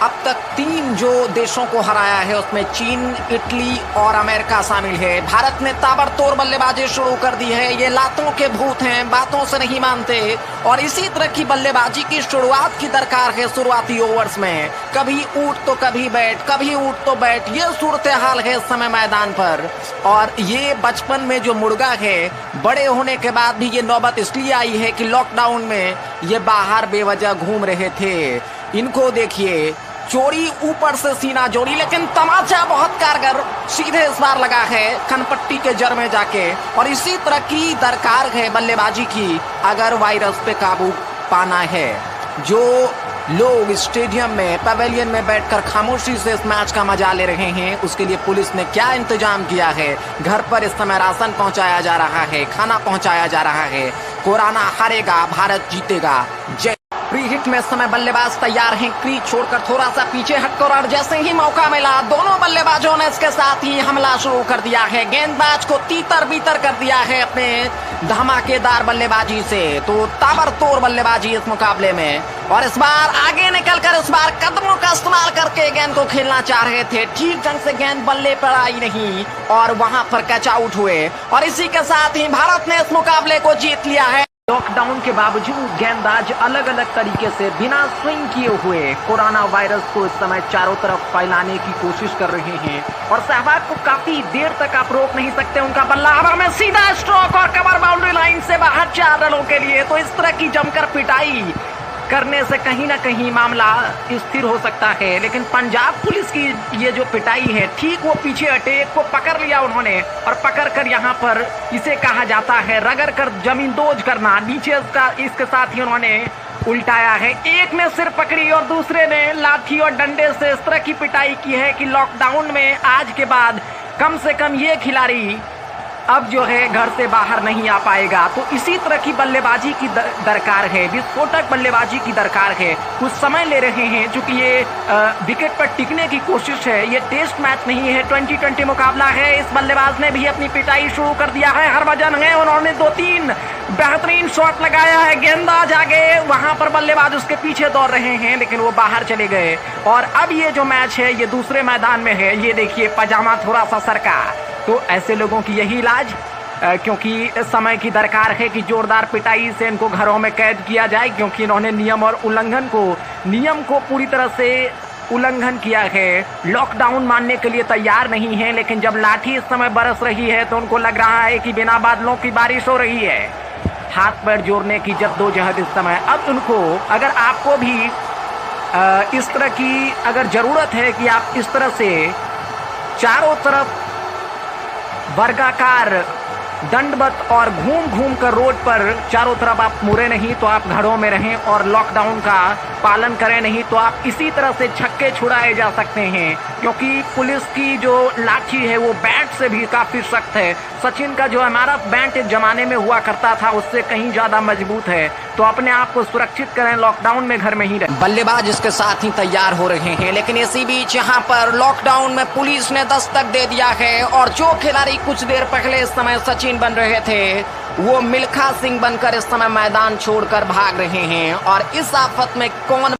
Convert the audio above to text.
अब तक 3 जो देशों को हराया है उसमें चीन, इटली और अमेरिका शामिल है। भारत ने ताबड़तोड़ बल्लेबाजी शुरू कर दी है। ये लातों के भूत हैं, बातों से नहीं मानते और इसी तरह की बल्लेबाजी की शुरुआत की दरकार है। शुरुआती ओवर्स में कभी ऊट तो कभी बैट, कभी ऊट तो बैट, ये सूरत हाल है इस समय मैदान पर। और ये बचपन में जो मुर्गा है, बड़े होने के बाद भी ये नौबत इसलिए आई है कि लॉकडाउन में ये बाहर बेवजह घूम रहे थे। इनको देखिए, चोरी ऊपर से सीना जोड़ी, लेकिन तमाचा बहुत कारगर सीधे इस बार लगा है कनपट्टी के जड़ में जाके। और इसी तरह की दरकार है बल्लेबाजी की अगर वायरस पे काबू पाना है। जो लोग स्टेडियम में, पवेलियन में बैठकर खामोशी से इस मैच का मजा ले रहे हैं, उसके लिए पुलिस ने क्या इंतजाम किया है। घर पर इस समय राशन पहुंचाया जा रहा है, खाना पहुंचाया जा रहा है। कोरोना हारेगा, भारत जीतेगा। जय। प्री हिट में इस समय बल्लेबाज तैयार हैं, क्रीज छोड़कर थोड़ा सा पीछे हटकर, और जैसे ही मौका मिला दोनों बल्लेबाजों ने इसके साथ ही हमला शुरू कर दिया है। गेंदबाज को तीतर बीतर कर दिया है अपने धमाकेदार बल्लेबाजी से। तो ताबड़तोड़ बल्लेबाजी इस मुकाबले में, और इस बार आगे निकलकर इस बार कदमों का इस्तेमाल करके गेंद को खेलना चाह रहे थे। ठीक ढंग से गेंद बल्ले पर आई नहीं और वहां पर कैच आउट हुए, और इसी के साथ ही भारत ने इस मुकाबले को जीत लिया है। लॉकडाउन के बावजूद गेंदबाज अलग अलग तरीके से बिना स्विंग किए हुए कोरोना वायरस को इस समय चारों तरफ फैलाने की कोशिश कर रहे हैं, और सहवाग को काफी देर तक आप रोक नहीं सकते। उनका बल्ला हवा में सीधा स्ट्रोक और कवर बाउंड्री लाइन से बाहर 4 रनों के लिए। तो इस तरह की जमकर पिटाई करने से कहीं ना कहीं मामला स्थिर हो सकता है। लेकिन पंजाब पुलिस की ये जो पिटाई है, ठीक वो पीछे हटे, एक को पकड़ लिया उन्होंने, और पकड़कर यहाँ पर इसे कहा जाता है रगड़ कर जमींदोज करना। नीचे इसके साथ ही उन्होंने उल्टाया है। एक ने सिर पकड़ी और दूसरे ने लाठी और डंडे से इस तरह की पिटाई की है कि लॉकडाउन में आज के बाद कम से कम ये खिलाड़ी अब जो है घर से बाहर नहीं आ पाएगा। तो इसी तरह की बल्लेबाजी की दरकार है, विस्फोटक बल्लेबाजी की दरकार है। कुछ समय ले रहे हैं चूंकि ये विकेट पर टिकने की कोशिश है। ये टेस्ट मैच नहीं है, 2020 मुकाबला है। इस बल्लेबाज ने भी अपनी पिटाई शुरू कर दिया है। हरभजन है, उन्होंने 2-3 बेहतरीन शॉट लगाया है। गेंदबाज आगे, वहां पर बल्लेबाज उसके पीछे दौड़ रहे हैं, लेकिन वो बाहर चले गए। और अब ये जो मैच है ये दूसरे मैदान में है। ये देखिए, पजामा थोड़ा सा सरका। तो ऐसे लोगों की यही इलाज, क्योंकि समय की दरकार है कि जोरदार पिटाई से इनको घरों में कैद किया जाए, क्योंकि इन्होंने नियम को पूरी तरह से उल्लंघन किया है। लॉकडाउन मानने के लिए तैयार नहीं है, लेकिन जब लाठी इस समय बरस रही है तो उनको लग रहा है कि बिना बादलों की बारिश हो रही है। हाथ पैर जोड़ने की जद्दोजहद इस समय। अब उनको, अगर आपको भी इस तरह की अगर जरूरत है कि आप इस तरह से चारों तरफ वर्गाकार दंडवत और घूम घूम कर रोड पर चारों तरफ आप मुड़े नहीं, तो आप घरों में रहें और लॉकडाउन का पालन करें। नहीं तो आप इसी तरह से छक्के छुड़ाए जा सकते हैं, क्योंकि पुलिस की जो लाठी है वो बैट से भी काफी सख्त है। सचिन का जो इमारत बैट एक जमाने में हुआ करता था उससे कहीं ज्यादा मजबूत है। तो अपने आप को सुरक्षित करें, लॉकडाउन में घर में ही रहें। बल्लेबाज इसके साथ ही तैयार हो रहे हैं, लेकिन इसी बीच यहाँ पर लॉकडाउन में पुलिस ने दस्तक दे दिया है, और जो खिलाड़ी कुछ देर पहले इस समय सचिन बन रहे थे वो मिल्खा सिंह बनकर इस समय मैदान छोड़कर भाग रहे हैं। और इस आफत में कौन